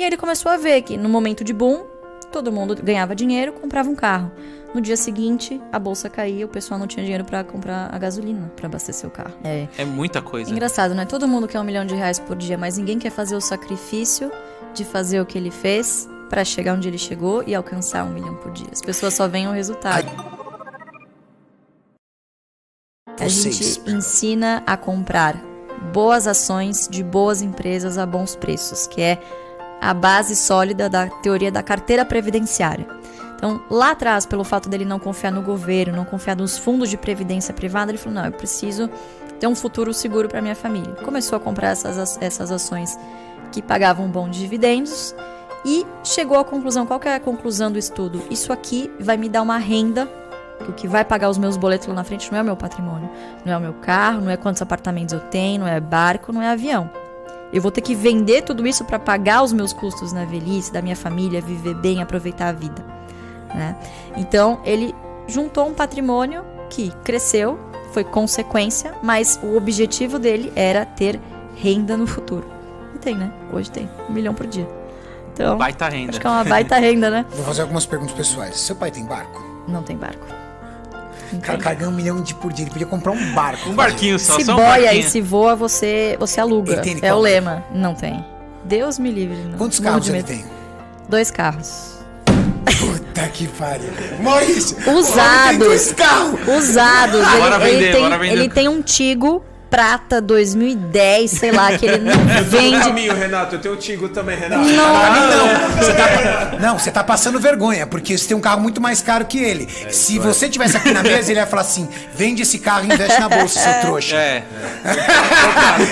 E aí ele começou a ver que no momento de boom, todo mundo ganhava dinheiro, comprava um carro. No dia seguinte, a bolsa caía, o pessoal não tinha dinheiro pra comprar a gasolina, pra abastecer o carro. É muita coisa. Engraçado, né? Todo mundo quer R$1 milhão por dia, mas ninguém quer fazer o sacrifício de fazer o que ele fez pra chegar onde ele chegou e alcançar R$1 milhão por dia. As pessoas só veem o resultado. A gente ensina a comprar boas ações de boas empresas a bons preços, que é a base sólida da teoria da carteira previdenciária. Então, lá atrás, pelo fato dele não confiar no governo, não confiar nos fundos de previdência privada, ele falou, não, eu preciso ter um futuro seguro para minha família. Começou a comprar essas ações que pagavam bons dividendos e chegou à conclusão, qual que é a conclusão do estudo? Isso aqui vai me dar uma renda, que o que vai pagar os meus boletos lá na frente não é o meu patrimônio, não é o meu carro, não é quantos apartamentos eu tenho, não é barco, não é avião. Eu vou ter que vender tudo isso para pagar os meus custos na velhice, da minha família, viver bem, aproveitar a vida. Né? Então, ele juntou um patrimônio que cresceu, foi consequência, mas o objetivo dele era ter renda no futuro. E tem, né? Hoje tem R$1 milhão por dia. Então, baita renda. Acho que é uma baita renda, né? Vou fazer algumas perguntas pessoais. Seu pai tem barco? Não tem barco. Cara, carregando R$1 milhão por dia, ele podia comprar um barco. Um barquinho só, se só um boia barquinho. e se voa, você aluga. Ele tem É o lema. Não tem. Deus me livre. Não. Quantos carros ele tem? 2 carros. Puta que pariu. Maurício! Usados. Tem 2 carros! Usados. Bora vender. Ele tem um Tigo Prata 2010, sei lá, que ele não vende. Caminho, Renato, eu tenho o Tigo também, Renato. Não, você tá passando vergonha, porque você tem um carro muito mais caro que ele. Se você tivesse aqui na mesa, ele ia falar assim: vende esse carro e investe na bolsa, seu trouxa.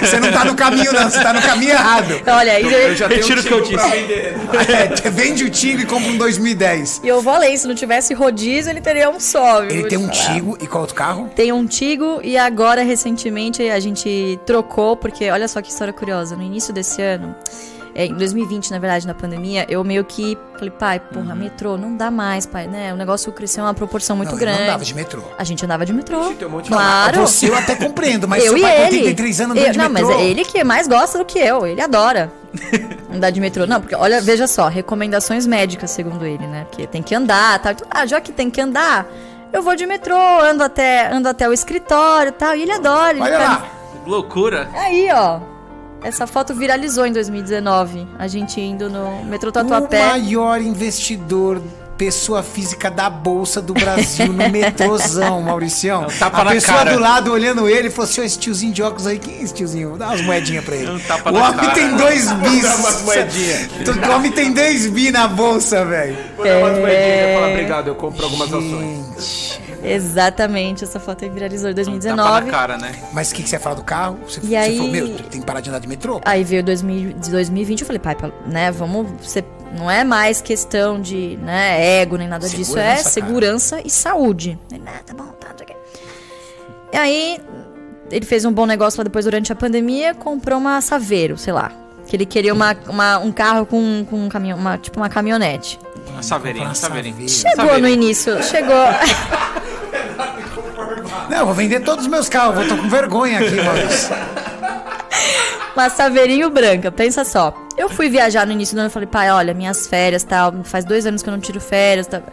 Você não tá no caminho, não, você tá no caminho errado. Olha, Eu já tenho Retiro o o que eu Tigo pra disse. vender. Vende o Tigo e compra um 2010. E eu falei, se não tivesse rodízio, ele teria um só, viu? Ele tem um Vou te falar. Tigo e qual outro carro? Tem um Tigo e agora, recentemente, a gente trocou, porque olha só que história curiosa. No início desse ano, em 2020, na verdade, na pandemia, eu meio que falei, pai, porra, metrô, não dá mais, pai, né? O negócio cresceu uma proporção muito grande. Não andava de metrô. A gente andava de metrô. Tem um monte de Claro. Você eu até compreendo, mas Eu seu e pai com ele. 83 anos andando de Não, metrô. mas é ele que mais gosta do que eu. Ele adora andar de metrô. Não, porque, olha, veja só, recomendações médicas, segundo ele, né? Porque tem que andar, tal. Então, já que tem que andar, eu vou de metrô, ando até o escritório e tal. E ele adora. Ele Olha fica- lá. Loucura. Aí, ó. Essa foto viralizou em 2019. A gente indo no metrô O Tatuapé. maior investidor, pessoa física da Bolsa do Brasil no metrôzão, Mauricião. tapa A na pessoa cara. do lado olhando ele falou assim: ó, esse tiozinho de óculos aí, quem é esse tiozinho? Dá umas moedinhas pra ele. Um tapa O na homem cara. tem 2 bis. Dá umas moedinhas. O homem tem 2 bi na Bolsa, velho. Vou dar umas moedinhas e falar obrigado, eu compro algumas ações. Gente. Exatamente, essa foto aí viralizou em Tapa 2019. na cara, né? Mas o que você ia falar do carro? Você aí- falou, meu, tem que parar de andar de metrô. Aí veio 2020, eu falei, pai, né, vamos ser, não é mais questão de, né, ego nem nada disso, é Segurança, cara. segurança e saúde. Ele, tá bom, tá, ok. E aí, ele fez um bom negócio lá depois durante a pandemia, comprou uma Saveiro, sei lá, que ele queria um carro com um caminhão, tipo uma caminhonete. Uma saveirinha, Uma saveirinha. Chegou no início, chegou... Não, eu vou vender todos os meus carros, tô com vergonha aqui, Maurício. Uma Saveirinho branca, pensa só. Eu fui viajar no início do ano e falei, pai, olha, minhas férias, tal, faz 2 anos que eu não tiro férias, tal.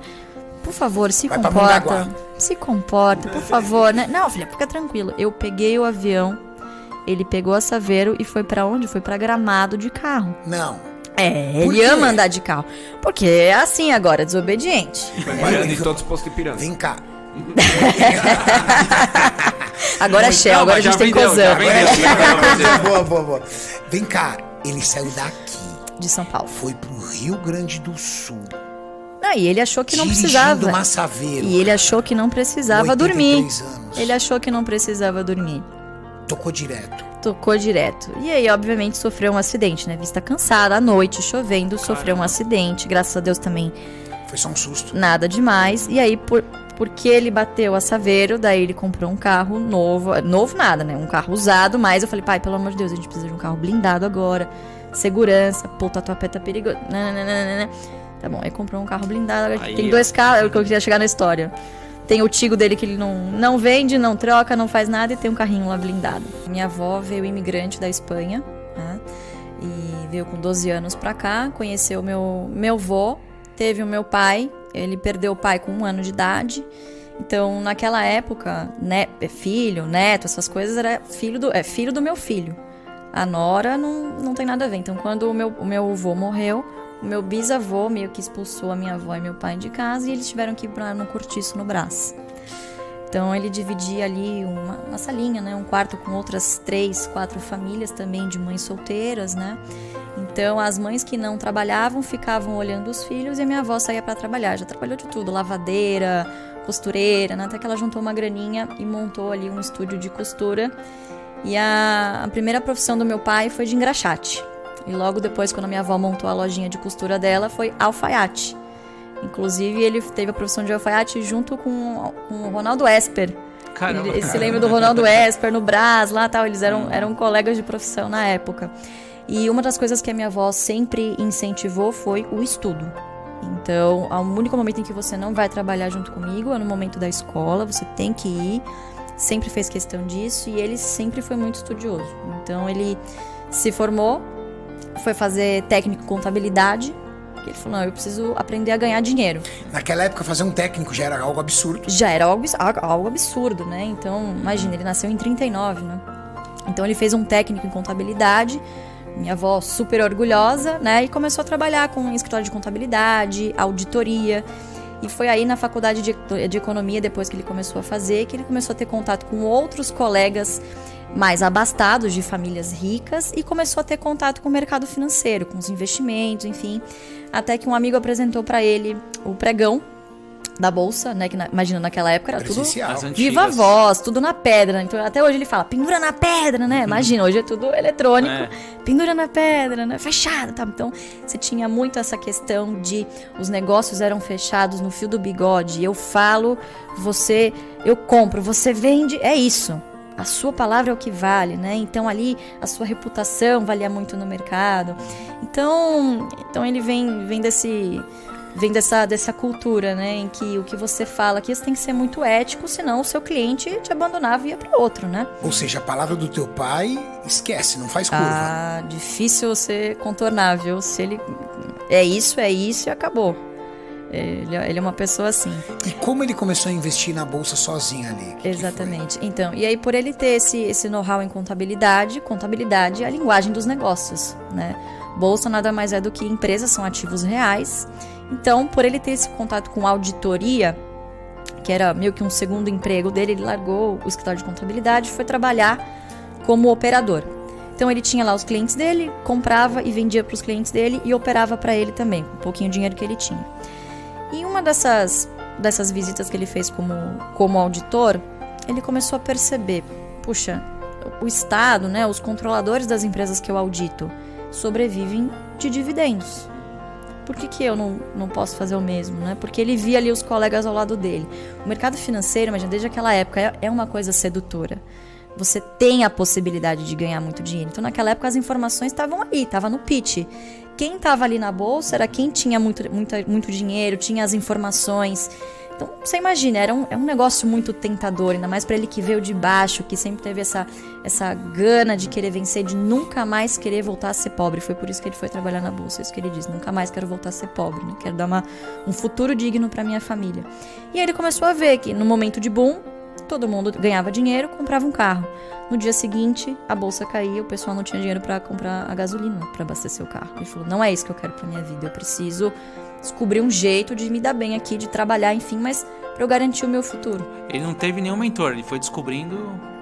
Por favor, se Vai pra comporta. Mongaguá. Se comporta, por favor, né? Não, filha, fica tranquilo. Eu peguei o avião, ele pegou a Saveiro e foi pra onde? Foi pra Gramado de carro. Não. Ele quê? ama andar de carro. Porque é assim agora, desobediente. Trabalhando em todos os postos de pirâmide. Vem cá. Agora é Shell, agora a gente já tem vendeu, já Cosan. vendeu. Boa. Vem cá, ele saiu daqui, De São Paulo. foi pro Rio Grande do Sul. E ele achou que não dirigindo precisava. uma Saveiro. E ele achou que não precisava 83 dormir. anos. Ele achou que não precisava dormir. Tocou direto. Tocou direto. E aí, obviamente, sofreu um acidente, né? Vista cansada, à noite, chovendo, sofreu um acidente. Graças a Deus também, Foi só um susto. nada demais. E aí, porque ele bateu a Saveiro, daí ele comprou um carro novo. Novo nada, né? Um carro usado, mas eu falei, pai, pelo amor de Deus, a gente precisa de um carro blindado agora. Segurança, pô, Tatuapé tá perigoso. Nananana. Tá bom, aí comprou um carro blindado. Agora Aí, tem ó. 2 carros, é o que eu queria chegar na história. Tem o Tigo dele que ele não vende, não troca, não faz nada, e tem um carrinho lá blindado. Minha avó veio imigrante da Espanha, né? E veio com 12 anos pra cá, conheceu meu avô, teve o meu pai, ele perdeu o pai com 1 ano de idade. Então, naquela época, né, filho, neto, essas coisas, era filho do meu filho. A nora não tem nada a ver. Então, quando o meu avô morreu, o meu bisavô meio que expulsou a minha avó e meu pai de casa e eles tiveram que ir para no cortiço no Brás. Então, ele dividia ali uma salinha, né, um quarto com outras 3, 4 famílias também de mães solteiras, né? Então, as mães que não trabalhavam ficavam olhando os filhos e a minha avó saía para trabalhar. Já trabalhou de tudo, lavadeira, costureira, né? Até que ela juntou uma graninha e montou ali um estúdio de costura. E a primeira profissão do meu pai foi de engraxate. E logo depois, quando a minha avó montou a lojinha de costura dela, foi alfaiate. Inclusive, ele teve a profissão de alfaiate junto com o Ronaldo Esper. Caramba. Ele se lembra do Ronaldo Esper no Brás, lá tal. Eles eram colegas de profissão na época. E uma das coisas que a minha avó sempre incentivou foi o estudo. Então, o único momento em que você não vai trabalhar junto comigo é no momento da escola, você tem que ir. Sempre fez questão disso e ele sempre foi muito estudioso. Então, ele se formou, foi fazer técnico em contabilidade. Ele falou, não, eu preciso aprender a ganhar dinheiro. Naquela época, fazer um técnico já era algo absurdo. Já era algo absurdo, né? Então, imagina, ele nasceu em 39, né? Então, ele fez um técnico em contabilidade. Minha avó super orgulhosa, né? E começou a trabalhar com escritório de contabilidade, auditoria. E foi aí na faculdade de economia, depois que ele começou a fazer, que ele começou a ter contato com outros colegas mais abastados, de famílias ricas, e começou a ter contato com o mercado financeiro, com os investimentos, enfim. Até que um amigo apresentou para ele o pregão da bolsa, né? Que imagina, naquela época era tudo viva voz, tudo na pedra. Então até hoje ele fala, pendura na pedra, né? Imagina, hoje é tudo eletrônico, pendura na pedra, né? Fechado, tá? Então você tinha muito essa questão de os negócios eram fechados no fio do bigode. Eu falo, eu compro, você vende, é isso. A sua palavra é o que vale, né? Então ali a sua reputação valia muito no mercado. Então ele vem dessa cultura, né, em que o que você fala aqui você tem que ser muito ético, senão o seu cliente te abandonava e ia para outro, né? Ou seja, a palavra do teu pai, esquece, não faz curva. Ah, difícil você contornar, viu? Se ele é isso e acabou. Ele é uma pessoa assim. E como ele começou a investir na bolsa sozinho ali? Exatamente. Então, e aí por ele ter esse know-how em contabilidade é a linguagem dos negócios, né? Bolsa nada mais é do que empresas, são ativos reais. Então, por ele ter esse contato com auditoria, que era meio que um segundo emprego dele, ele largou o escritório de contabilidade e foi trabalhar como operador. Então, ele tinha lá os clientes dele, comprava e vendia para os clientes dele e operava para ele também, com um pouquinho de dinheiro que ele tinha. E uma dessas visitas que ele fez como auditor, ele começou a perceber, puxa, o Estado, né, os controladores das empresas que eu audito, sobrevivem de dividendos. Por que eu não posso fazer o mesmo, né? Porque ele via ali os colegas ao lado dele. O mercado financeiro, imagina, desde aquela época, é uma coisa sedutora. Você tem a possibilidade de ganhar muito dinheiro. Então, naquela época, as informações estavam aí, estava no pitch. Quem estava ali na bolsa era quem tinha muito dinheiro, tinha as informações. Então, você imagina, é um negócio muito tentador, ainda mais para ele que veio de baixo, que sempre teve essa gana de querer vencer, de nunca mais querer voltar a ser pobre. Foi por isso que ele foi trabalhar na bolsa, isso que ele disse, nunca mais quero voltar a ser pobre, né? Quero dar um futuro digno para minha família. E aí ele começou a ver que no momento de boom, todo mundo ganhava dinheiro, comprava um carro. No dia seguinte, a bolsa caía, o pessoal não tinha dinheiro para comprar a gasolina, para abastecer o carro. Ele falou, não é isso que eu quero para minha vida, eu preciso descobrir um jeito de me dar bem aqui, de trabalhar, enfim, mas para eu garantir o meu futuro. Ele não teve nenhum mentor, ele foi descobrindo...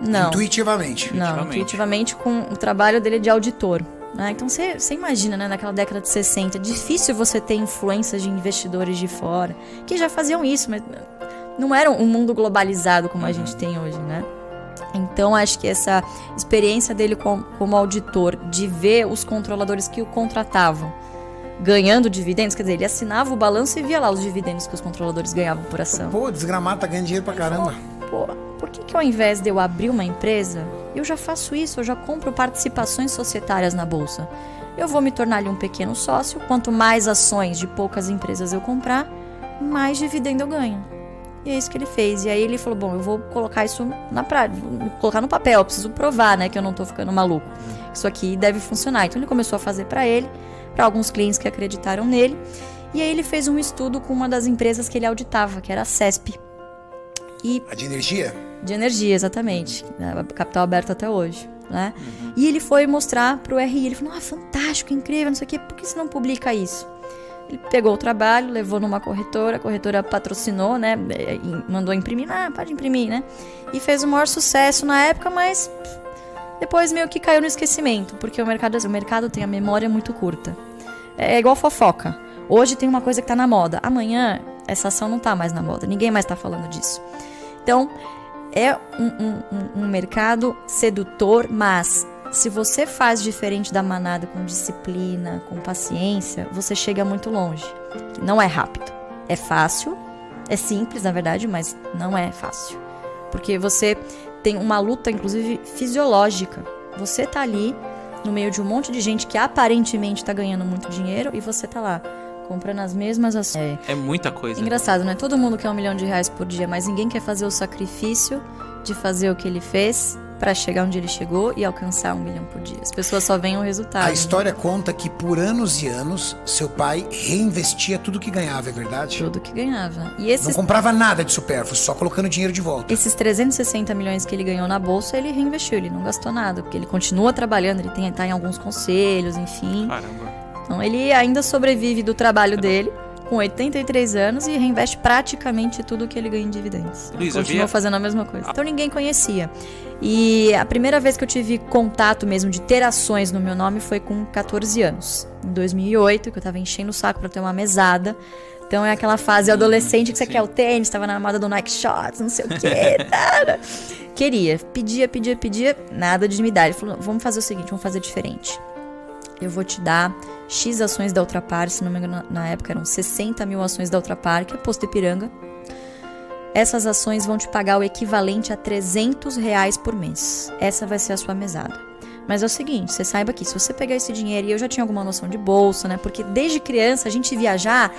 Não. Intuitivamente. Não, intuitivamente com o trabalho dele de auditor. Né? Então você imagina, né, naquela década de 60, difícil você ter influências de investidores de fora, que já faziam isso, mas não era um mundo globalizado como a gente tem hoje, né? Então acho que essa experiência dele como auditor, de ver os controladores que o contratavam ganhando dividendos, quer dizer, ele assinava o balanço e via lá os dividendos que os controladores ganhavam por ação. Pô, desgramado, tá ganhando dinheiro pra caramba. Pô, por que ao invés de eu abrir uma empresa, eu já faço isso, eu já compro participações societárias na bolsa. Eu vou me tornar ali um pequeno sócio, quanto mais ações de poucas empresas eu comprar, mais dividendo eu ganho. E é isso que ele fez. E aí ele falou, bom, eu vou colocar isso na prática, vou colocar no papel, eu preciso provar, né, que eu não tô ficando maluco. isso aqui deve funcionar. Então ele começou a fazer para ele, para alguns clientes que acreditaram nele. E aí ele fez um estudo com uma das empresas que ele auditava, que era a CESP. A de energia? De energia, exatamente. Capital aberto até hoje, né? E ele foi mostrar pro RI. Ele falou, fantástico, incrível, não sei o quê. Por que você não publica isso? Ele pegou o trabalho, levou numa corretora. A corretora patrocinou, né? Mandou imprimir. Pode imprimir, né? E fez o maior sucesso na época, mas depois meio que caiu no esquecimento. Porque o mercado tem a memória muito curta. É igual fofoca. Hoje tem uma coisa que tá na moda. Amanhã, essa ação não tá mais na moda. Ninguém mais tá falando disso. Então, é um mercado sedutor, mas se você faz diferente da manada, com disciplina, com paciência, você chega muito longe. Não é rápido. É fácil, é simples, na verdade, mas não é fácil. Porque você tem uma luta, inclusive, fisiológica. Você tá ali, no meio de um monte de gente que aparentemente tá ganhando muito dinheiro, e você tá lá, comprando as mesmas ações. É muita coisa. Engraçado, né? Todo mundo quer R$1 milhão por dia, mas ninguém quer fazer o sacrifício de fazer o que ele fez para chegar onde ele chegou e alcançar R$1 milhão por dia. As pessoas só veem o resultado. A história conta que por anos e anos, seu pai reinvestia tudo que ganhava, é verdade? Tudo que ganhava. E Não comprava nada de supérfluo, só colocando dinheiro de volta. Esses 360 milhões que ele ganhou na bolsa, ele reinvestiu, ele não gastou nada, porque ele continua trabalhando, ele tá em alguns conselhos, enfim. Caramba. Então ele ainda sobrevive do trabalho dele, com 83 anos, e reinveste praticamente tudo que ele ganha em dividendos. Luiz, continua fazendo a mesma coisa. Então ninguém conhecia. E a primeira vez que eu tive contato mesmo de ter ações no meu nome foi com 14 anos. Em 2008, que eu tava enchendo o saco pra ter uma mesada. Então é aquela fase adolescente que você quer o tênis, tava na moda do Nike Shots, não sei o quê. Queria, pedia, nada de me dar. Ele falou, vamos fazer o seguinte, vamos fazer diferente. Eu vou te dar X ações da Ultrapar, se não me engano, na época eram 60 mil ações da Ultrapar, que é Posto Ipiranga. Essas ações vão te pagar o equivalente a R$300 por mês. Essa vai ser a sua mesada. Mas é o seguinte, você saiba que se você pegar esse dinheiro, e eu já tinha alguma noção de bolsa, né? Porque desde criança a gente viajar,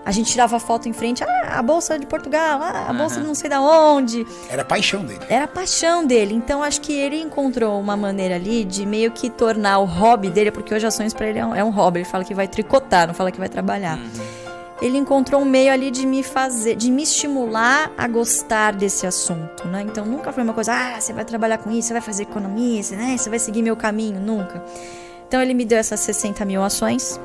a gente tirava foto em frente, a bolsa de Portugal, a bolsa de não sei da onde. Era a paixão dele. Era a paixão dele. Então acho que ele encontrou uma maneira ali de meio que tornar o hobby dele, porque hoje ações pra ele é um hobby. Ele fala que vai tricotar, não fala que vai trabalhar. Ele encontrou um meio ali de me estimular a gostar desse assunto, né? Então nunca foi uma coisa, você vai trabalhar com isso, você vai fazer economia, você vai seguir meu caminho, nunca. Então ele me deu essas 60 mil ações.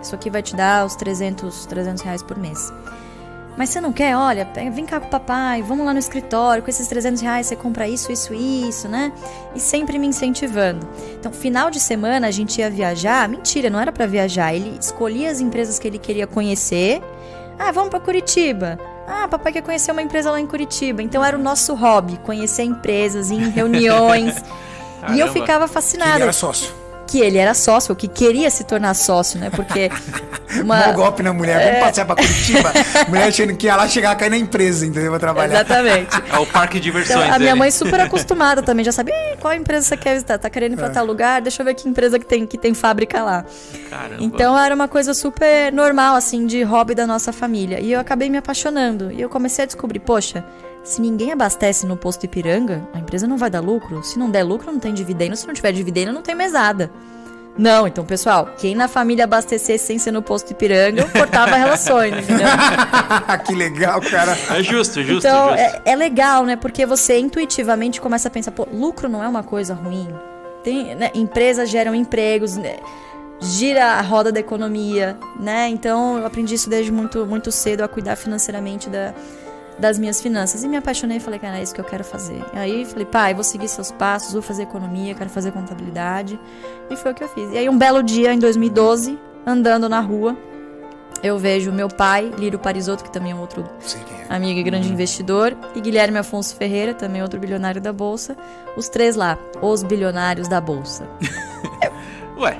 Isso aqui vai te dar os R$300 por mês. Mas você não quer? Olha, vem cá com o papai, vamos lá no escritório, com esses R$300 você compra isso, né? E sempre me incentivando. Então, final de semana a gente ia viajar. Mentira, não era pra viajar. Ele escolhia as empresas que ele queria conhecer. Vamos pra Curitiba. Papai quer conhecer uma empresa lá em Curitiba. Então era o nosso hobby, conhecer empresas, ir em reuniões. E eu ficava fascinada. Ele era sócio. Que ele era sócio, ou que queria se tornar sócio, né? Porque Mó golpe na mulher, vamos passear pra Curitiba. Mulher achando que ia lá chegar a cair na empresa, entendeu? Pra trabalhar. Exatamente. É o parque de diversões. Então, a minha mãe super acostumada também, já sabe qual empresa você quer visitar. Tá querendo ir pra tal lugar? Deixa eu ver que empresa que tem fábrica lá. Caramba. Então era uma coisa super normal, assim, de hobby da nossa família. E eu acabei me apaixonando. E eu comecei a descobrir, poxa, se ninguém abastece no Posto Ipiranga, a empresa não vai dar lucro. Se não der lucro, não tem dividendo. Se não tiver dividendo, não tem mesada. Não, então, pessoal, quem na família abastecesse sem ser no Posto Ipiranga, eu cortava relações, entendeu? Que legal, cara. É justo. Então, é legal, né? Porque você intuitivamente começa a pensar, lucro não é uma coisa ruim. Né? Empresas geram empregos, né? Gira a roda da economia, né? Então, eu aprendi isso desde muito cedo, a cuidar financeiramente das minhas finanças. E me apaixonei e falei, cara, é isso que eu quero fazer. E aí falei, pai, vou seguir seus passos, vou fazer economia, quero fazer contabilidade. E foi o que eu fiz. E aí um belo dia, em 2012, andando na rua, eu vejo meu pai, Lírio Parisotto, que também é um outro amigo e grande investidor, e Guilherme Afonso Ferreira, também outro bilionário da Bolsa. Os três lá, os bilionários da Bolsa.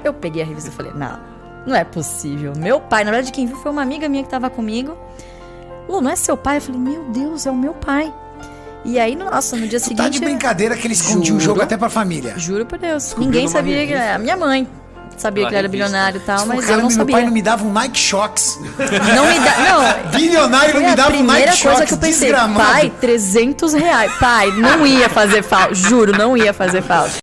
Eu peguei a revista e falei, não é possível. Meu pai, na verdade quem viu foi uma amiga minha que estava comigo. Lu, não é seu pai? Eu falei, meu Deus, é o meu pai. E aí, nossa, no dia seguinte... Tá de brincadeira que ele escondia o jogo até pra família. Juro por Deus. Ninguém sabia que... A minha mãe sabia que ele era bilionário e tal, mas eu não sabia. Meu pai não me dava um Nike Shox. Não me dá... Não. Bilionário não me dava um Nike Shox. A primeira coisa que eu pensei, pai, R$300. Pai, não ia fazer falta. Juro, não ia fazer falta.